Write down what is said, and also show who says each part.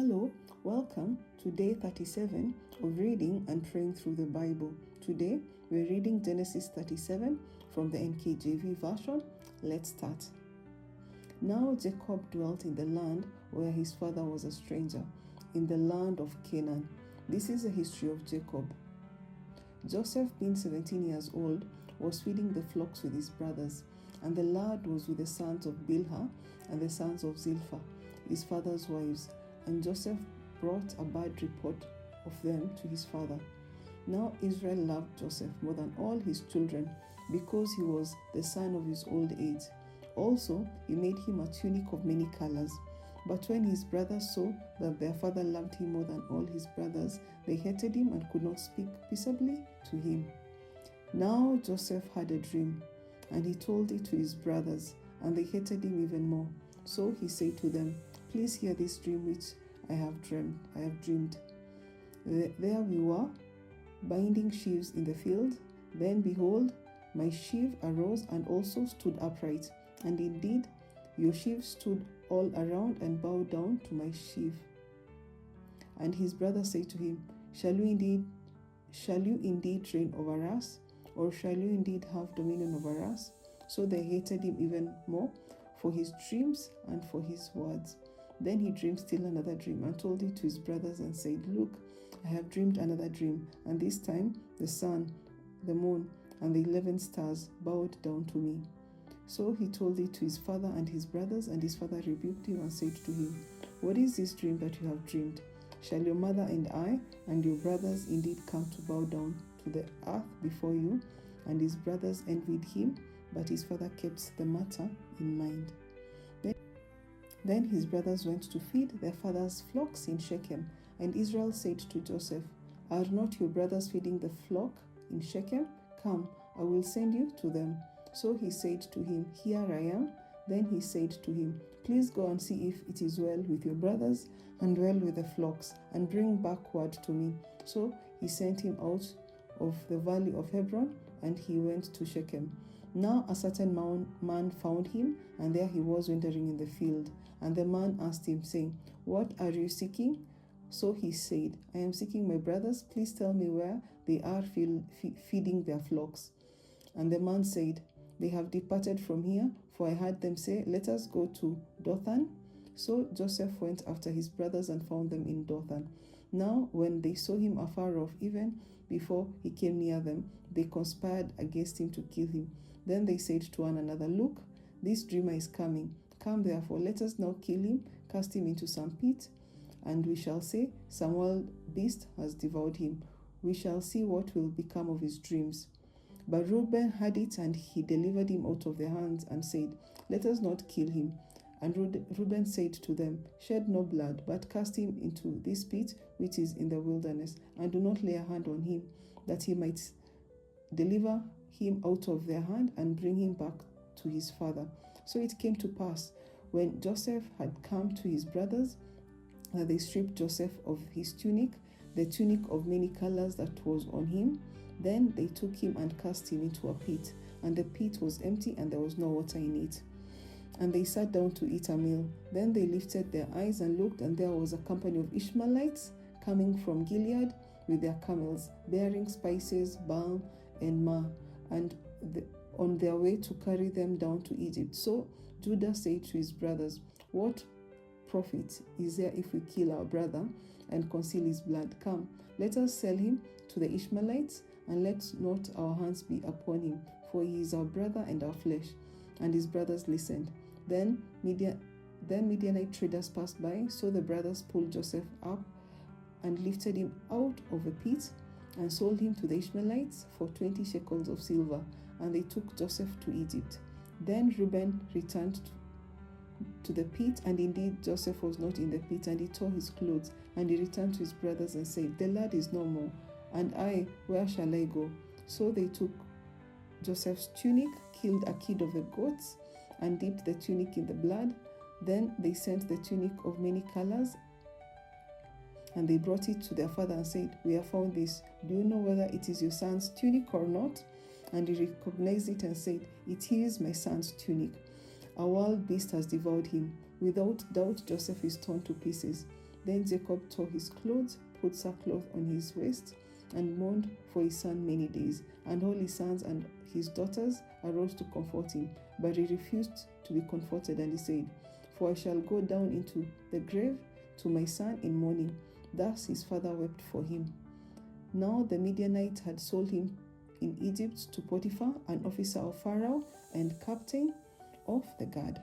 Speaker 1: Hello, welcome to day 37 of reading and praying through the Bible. Today we're reading Genesis 37 from the NKJV version. Let's start. Now Jacob dwelt in the land where his father was a stranger, in the land of Canaan. This is the history of Jacob. Joseph, being 17 years old, was feeding the flocks with his brothers, and the lad was with the sons of Bilhah and the sons of Zilpah, his father's wives. And Joseph brought a bad report of them to his father. Now Israel loved Joseph more than all his children, because he was the son of his old age. Also, he made him a tunic of many colors. But when his brothers saw that their father loved him more than all his brothers, they hated him and could not speak peaceably to him. Now Joseph had a dream, and he told it to his brothers, and they hated him even more. So he said to them, "Please hear this dream which I have dreamed. There we were, binding sheaves in the field. Then behold, my sheaf arose and also stood upright. And indeed, your sheaf stood all around and bowed down to my sheaf." And his brother said to him, Shall you indeed reign over us? Or shall you indeed have dominion over us?" So they hated him even more for his dreams and for his words. Then he dreamed still another dream and told it to his brothers and said, "Look, I have dreamed another dream, and this time the sun, the moon, and the 11 stars bowed down to me." So he told it to his father and his brothers, and his father rebuked him and said to him, "What is this dream that you have dreamed? Shall your mother and I and your brothers indeed come to bow down to the earth before you?" And his brothers envied him, but his father kept the matter in mind. Then his brothers went to feed their father's flocks in Shechem. And Israel said to Joseph, "Are not your brothers feeding the flock in Shechem? Come, I will send you to them." So he said to him, "Here I am." Then he said to him, "Please go and see if it is well with your brothers and well with the flocks, and bring back word to me." So he sent him out of the valley of Hebron, and he went to Shechem. Now a certain man found him, and there he was wandering in the field. And the man asked him, saying, "What are you seeking?" So he said, "I am seeking my brothers. Please tell me where they are feeding their flocks." And the man said, "They have departed from here, for I heard them say, 'Let us go to Dothan.'" So Joseph went after his brothers and found them in Dothan. Now when they saw him afar off, even before he came near them, they conspired against him to kill him. Then they said to one another, "Look, this dreamer is coming. Come therefore, let us now kill him, cast him into some pit, and we shall say, 'Some wild beast has devoured him.' We shall see what will become of his dreams." But Reuben heard it, and he delivered him out of their hands and said, "Let us not kill him." And Reuben said to them, "Shed no blood, but cast him into this pit which is in the wilderness, and do not lay a hand on him, that he might deliver him out of their hand and bring him back to his father." So it came to pass, when Joseph had come to his brothers, that they stripped Joseph of his tunic, the tunic of many colors that was on him. Then they took him and cast him into a pit, and the pit was empty, and there was no water in it. And they sat down to eat a meal. Then they lifted their eyes and looked, and there was a company of Ishmaelites coming from Gilead with their camels, bearing spices, balm, and myrrh, and on their way to carry them down to Egypt. So Judah said to his brothers, "What profit is there if we kill our brother and conceal his blood? Come, let us sell him to the Ishmaelites, and let not our hands be upon him, for he is our brother and our flesh." And his brothers listened. Then Midianite traders passed by, so the brothers pulled Joseph up and lifted him out of a pit and sold him to the Ishmaelites for 20 shekels of silver, and they took Joseph to Egypt. Then Reuben returned to the pit, and indeed Joseph was not in the pit, and he tore his clothes, and he returned to his brothers and said, "The lad is no more, and I, where shall I go?" So they took Joseph's tunic, killed a kid of the goats, and dipped the tunic in the blood. Then they sent the tunic of many colors, and they brought it to their father and said, "We have found this. Do you know whether it is your son's tunic or not?" And he recognized it and said, "It is my son's tunic. A wild beast has devoured him. Without doubt, Joseph is torn to pieces." Then Jacob tore his clothes, put sackcloth on his waist, and mourned for his son many days. And all his sons and his daughters arose to comfort him, but he refused to be comforted, and he said, For I shall go down into the grave to my son in mourning. Thus his father wept for him. Now the Midianites had sold him in Egypt to Potiphar, an officer of Pharaoh and captain of the guard.